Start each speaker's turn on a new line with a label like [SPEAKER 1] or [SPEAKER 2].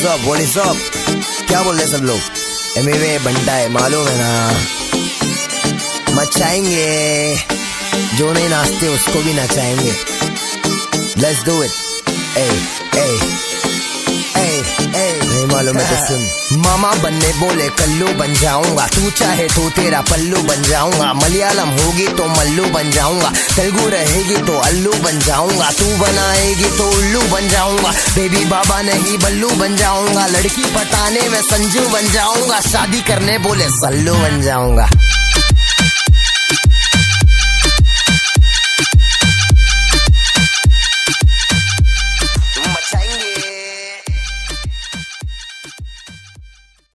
[SPEAKER 1] What is up? क्या बोल रहे सब लोग? एमिवे बंटा है, मालूम है ना। मचाएंगे, जो नहीं नाचते उसको भी नचाएंगे। Let's do it. नहीं मालूम है तो सुन। मामा बनने बोले कल्लू बन जाऊंगा, तू चाहे तो तेरा पल्लू बन जाऊंगा। मलयालम होगी तो मल्लू बन जाऊंगा, तेलुगु रहेगी तो अल्लू बन जाऊंगा। तू बनाएगी तो उल्लू बन जाऊंगा, बेबी बाबा नहीं बल्लू बन जाऊंगा। लड़की पटाने में संजू बन जाऊंगा, शादी करने बोले सल्लू बन जाऊंगा।